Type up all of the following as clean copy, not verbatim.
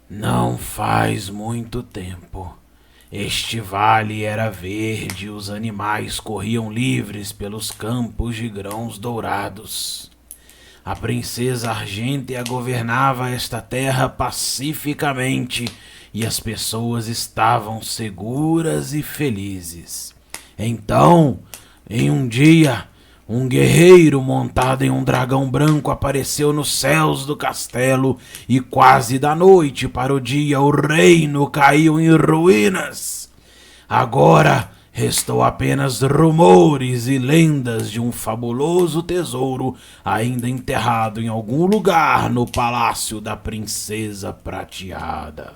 Não faz muito tempo. Este vale era verde e os animais corriam livres pelos campos de grãos dourados. A princesa Argêntea governava esta terra pacificamente e as pessoas estavam seguras e felizes. Então, em um dia, um guerreiro montado em um dragão branco apareceu nos céus do castelo e quase da noite para o dia o reino caiu em ruínas. Agora restou apenas rumores e lendas de um fabuloso tesouro ainda enterrado em algum lugar no palácio da Princesa Prateada.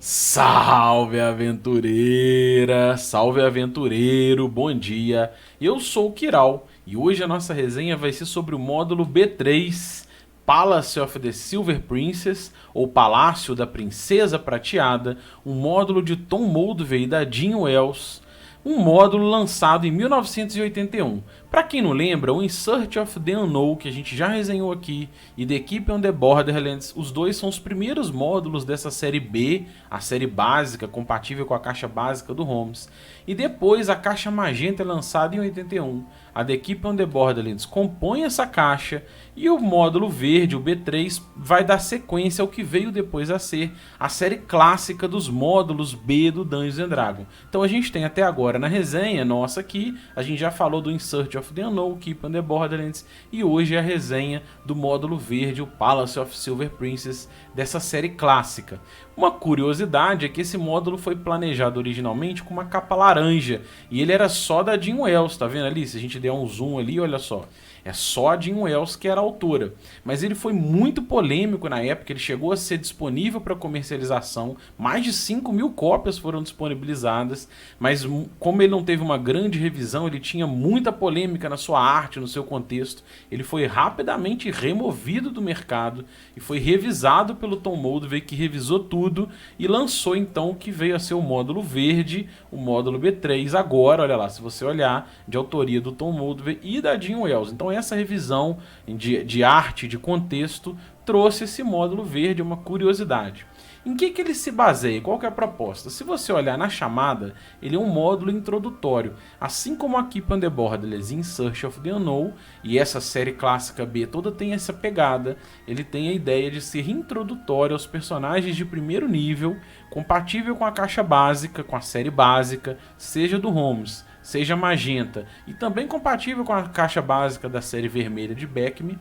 Salve aventureira, salve aventureiro, bom dia. Eu sou o Kiral e hoje a nossa resenha vai ser sobre o módulo B3, Palace of the Silver Princess, ou Palácio da Princesa Prateada, um módulo de Tom Moldvay e da Jean Wells, um módulo lançado em 1981. Para quem não lembra, o In Search of the Unknown, que a gente já resenhou aqui, e The Keep on the Borderlands, os dois são os primeiros módulos dessa série B, a série básica, compatível com a caixa básica do Holmes. E depois a caixa magenta é lançada em 81. A The Keep on the Borderlands compõe essa caixa e o módulo verde, o B3, vai dar sequência ao que veio depois a ser a série clássica dos módulos B do Dungeons & Dragons. Então a gente tem até agora na resenha nossa aqui, a gente já falou do In Search of the Unknown, Keep on the Borderlands, e hoje é a resenha do módulo verde, o Palace of Silver Princess, dessa série clássica. Uma curiosidade é que esse módulo foi planejado originalmente com uma capa laranja, e ele era só da Jean Wells, tá vendo ali? Se a gente der um zoom ali, olha só. É só a Jean Wells que era a autora. Mas ele foi muito polêmico na época, ele chegou a ser disponível para comercialização. Mais de 5.000 cópias foram disponibilizadas, mas como ele não teve uma grande revisão, ele tinha muita polêmica na sua arte, no seu contexto. Ele foi rapidamente removido do mercado e foi revisado pelo Tom Moldvay, que revisou tudo e lançou então o que veio a ser o módulo verde, o módulo B3. Agora, olha lá, se você olhar, de autoria do Tom Moldvay e da Jean Wells. Então essa revisão de arte, de contexto, trouxe esse módulo verde, uma curiosidade. Em que ele se baseia? Qual que é a proposta? Se você olhar na chamada, ele é um módulo introdutório. Assim como a Keep on the Borderlands In Search of the Unknown, e essa série clássica B toda tem essa pegada, ele tem a ideia de ser introdutório aos personagens de primeiro nível, compatível com a caixa básica, com a série básica, seja do Holmes, seja magenta, e também compatível com a caixa básica da série vermelha de Beckme.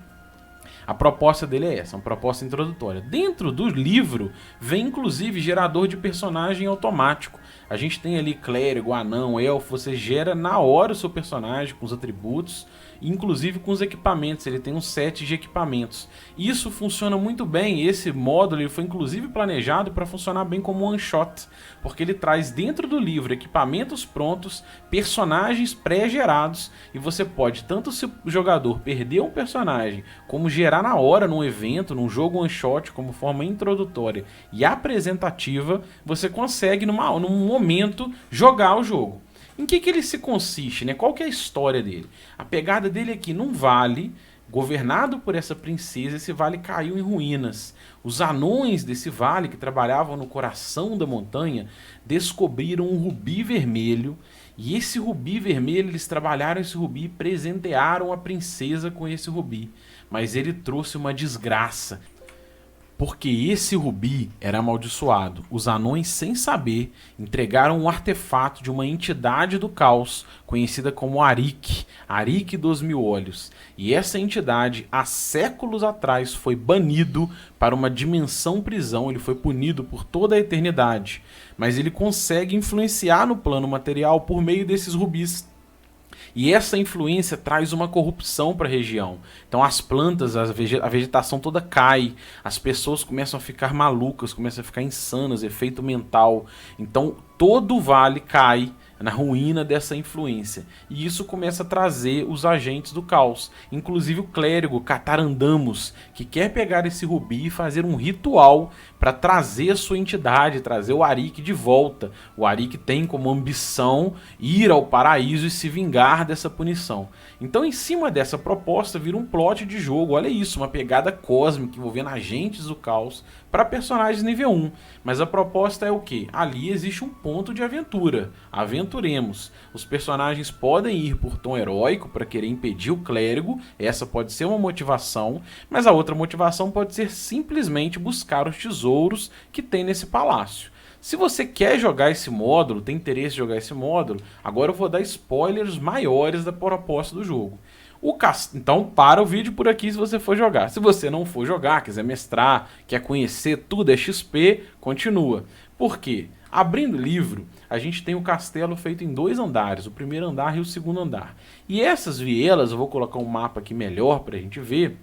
A proposta dele é essa, uma proposta introdutória. Dentro do livro vem inclusive gerador de personagem automático. A gente tem ali clérigo, anão, elfo, você gera na hora o seu personagem com os atributos, inclusive com os equipamentos, ele tem um set de equipamentos. Isso funciona muito bem, esse módulo ele foi inclusive planejado para funcionar bem como um one shot, porque ele traz dentro do livro equipamentos prontos, personagens pré-gerados, e você pode, tanto se o jogador perder um personagem, como gerar na hora num evento, num jogo one shot, como forma introdutória e apresentativa, você consegue num momento jogar o jogo. Em que ele se consiste, né? Qual que é a história dele? A pegada dele é que num vale, governado por essa princesa, esse vale caiu em ruínas. Os anões desse vale, que trabalhavam no coração da montanha, descobriram um rubi vermelho, e esse rubi vermelho, eles trabalharam esse rubi e presentearam a princesa com esse rubi. Mas ele trouxe uma desgraça, porque esse rubi era amaldiçoado. Os anões, sem saber, entregaram um artefato de uma entidade do caos, conhecida como Arik, Arik dos Mil Olhos. E essa entidade, há séculos atrás, foi banido para uma dimensão prisão, ele foi punido por toda a eternidade. Mas ele consegue influenciar no plano material por meio desses rubis. E essa influência traz uma corrupção para a região. Então as plantas, a vegetação toda cai, as pessoas começam a ficar malucas, começam a ficar insanas, efeito mental. Então todo o vale cai, na ruína dessa influência. E isso começa a trazer os agentes do caos, inclusive o clérigo Catarandamos, que quer pegar esse rubi e fazer um ritual para trazer a sua entidade, trazer o Arik de volta. O Arik tem como ambição ir ao paraíso e se vingar dessa punição. Então, em cima dessa proposta, vira um plot de jogo. Olha isso, uma pegada cósmica envolvendo agentes do caos para personagens nível 1. Mas a proposta é o quê? Ali existe um ponto de aventura. Aventuremos. Os personagens podem ir por tom heróico para querer impedir o clérigo. Essa pode ser uma motivação. Mas a outra motivação pode ser simplesmente buscar os tesouros que tem nesse palácio. Se você quer jogar esse módulo, tem interesse em jogar esse módulo, agora eu vou dar spoilers maiores da proposta do jogo. Então para o vídeo por aqui se você for jogar. Se você não for jogar, quiser mestrar, quer conhecer tudo, é XP, continua. Por quê? Abrindo o livro, a gente tem o castelo feito em 2 andares, o primeiro andar e o segundo andar. E essas vielas, eu vou colocar um mapa aqui melhor para a gente ver,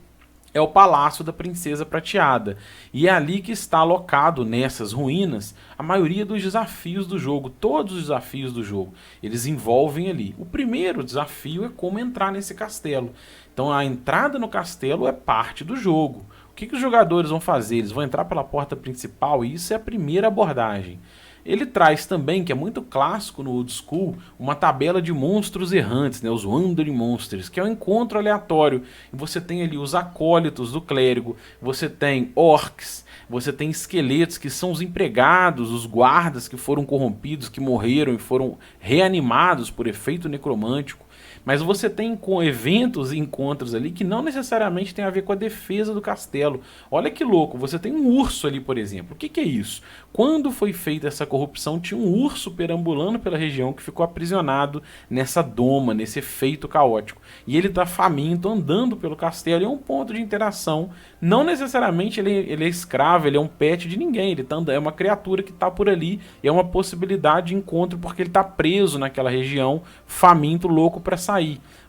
é o Palácio da Princesa Prateada. E é ali que está alocado, nessas ruínas, a maioria dos desafios do jogo. Todos os desafios do jogo, eles envolvem ali. O primeiro desafio é como entrar nesse castelo. Então a entrada no castelo é parte do jogo. O que os jogadores vão fazer? Eles vão entrar pela porta principal e isso é a primeira abordagem. Ele traz também, que é muito clássico no Old School, uma tabela de monstros errantes, né, os Wandering Monsters, que é um encontro aleatório. E você tem ali os acólitos do clérigo, você tem orcs, você tem esqueletos que são os empregados, os guardas que foram corrompidos, que morreram e foram reanimados por efeito necromântico. Mas você tem com eventos e encontros ali que não necessariamente tem a ver com a defesa do castelo. Olha que louco, você tem um urso ali, por exemplo. O que é isso? Quando foi feita essa corrupção, tinha um urso perambulando pela região que ficou aprisionado nessa doma, nesse efeito caótico. E ele está faminto, andando pelo castelo, e é um ponto de interação. Não necessariamente ele é escravo, ele é um pet de ninguém. Ele é uma criatura que está por ali, e é uma possibilidade de encontro porque ele está preso naquela região, faminto, louco para sair.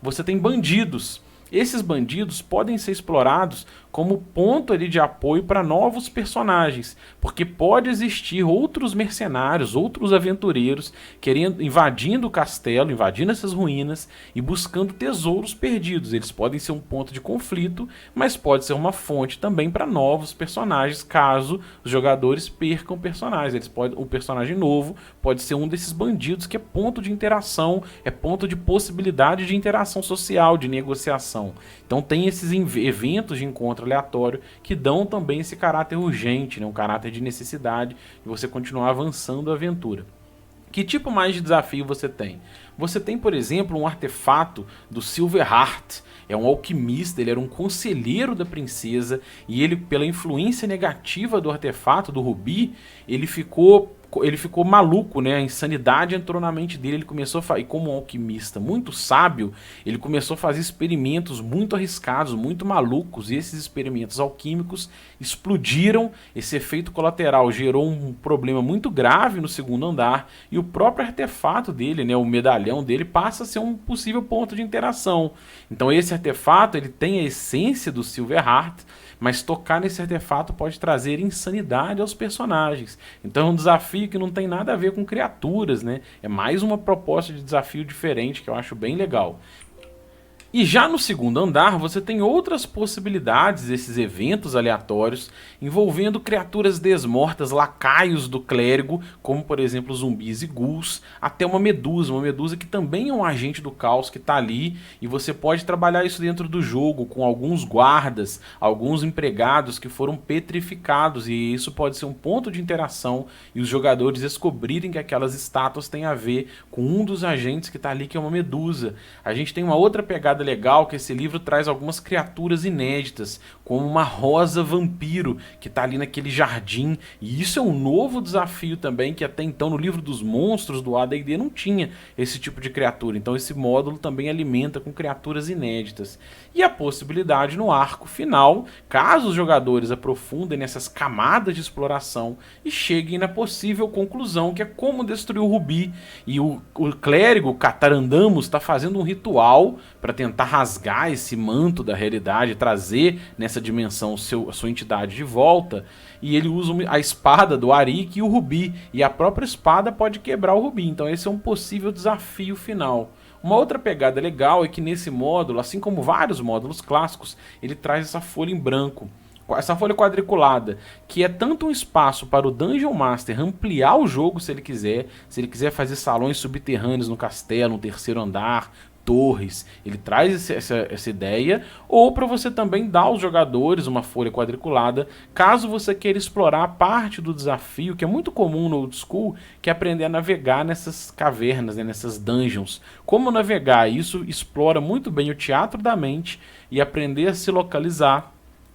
Você tem bandidos. Esses bandidos podem ser explorados como ponto ali de apoio para novos personagens, porque pode existir outros mercenários, outros aventureiros invadindo o castelo, invadindo essas ruínas e buscando tesouros perdidos. Eles podem ser um ponto de conflito, mas pode ser uma fonte também para novos personagens, caso os jogadores percam personagens. Um personagem novo pode ser um desses bandidos que é ponto de interação, é ponto de possibilidade de interação social, de negociação. Então tem esses eventos de encontro aleatório que dão também esse caráter urgente, né? Um caráter de necessidade de você continuar avançando a aventura. Que tipo mais de desafio você tem? Você tem, por exemplo, um artefato do Silverheart. É um alquimista, ele era um conselheiro da princesa e ele, pela influência negativa do artefato, do rubi, ele ficou maluco, né? A insanidade entrou na mente dele, ele começou e como um alquimista muito sábio, ele começou a fazer experimentos muito arriscados, muito malucos, e esses experimentos alquímicos explodiram, esse efeito colateral gerou um problema muito grave no segundo andar, e o próprio artefato dele, né, o medalhão dele, passa a ser um possível ponto de interação. Então esse artefato, ele tem a essência do Silverheart, mas tocar nesse artefato pode trazer insanidade aos personagens. Então é um desafio que não tem nada a ver com criaturas, né? É mais uma proposta de desafio diferente que eu acho bem legal. E já no segundo andar você tem outras possibilidades desses eventos aleatórios envolvendo criaturas desmortas, lacaios do clérigo, como por exemplo zumbis e ghouls, até uma medusa que também é um agente do caos que está ali, e você pode trabalhar isso dentro do jogo com alguns guardas, alguns empregados que foram petrificados, e isso pode ser um ponto de interação e os jogadores descobrirem que aquelas estátuas têm a ver com um dos agentes que está ali, que é uma medusa. A gente tem uma outra pegada legal que esse livro traz algumas criaturas inéditas, como uma rosa vampiro que está ali naquele jardim, e isso é um novo desafio também, que até então no livro dos monstros do AD&D não tinha esse tipo de criatura. Então esse módulo também alimenta com criaturas inéditas. E a possibilidade no arco final, caso os jogadores aprofundem nessas camadas de exploração e cheguem na possível conclusão, que é como destruir o rubi, e o clérigo Catarandamos está fazendo um ritual para tentar tentar rasgar esse manto da realidade, trazer nessa dimensão a sua entidade de volta. E ele usa a espada do Arik e o rubi. E a própria espada pode quebrar o rubi. Então esse é um possível desafio final. Uma outra pegada legal é que nesse módulo, assim como vários módulos clássicos, ele traz essa folha em branco. Essa folha quadriculada, que é tanto um espaço para o Dungeon Master ampliar o jogo se ele quiser fazer salões subterrâneos no castelo, no terceiro andar, torres, ele traz essa ideia, ou para você também dar aos jogadores uma folha quadriculada, caso você queira explorar a parte do desafio, que é muito comum no Old School, que é aprender a navegar nessas cavernas, né, nessas dungeons. Como navegar? Isso explora muito bem o teatro da mente e aprender a se localizar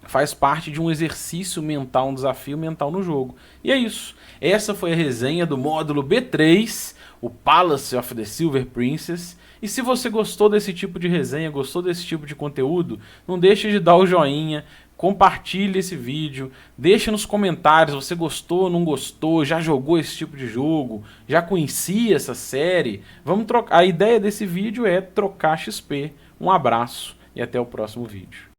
faz parte de um exercício mental, um desafio mental no jogo. E é isso. Essa foi a resenha do módulo B3, o Palace of the Silver Princess. E se você gostou desse tipo de resenha, gostou desse tipo de conteúdo, não deixe de dar o joinha, compartilhe esse vídeo, deixe nos comentários, você gostou, não gostou, já jogou esse tipo de jogo, já conhecia essa série. Vamos trocar. A ideia desse vídeo é trocar XP. Um abraço e até o próximo vídeo.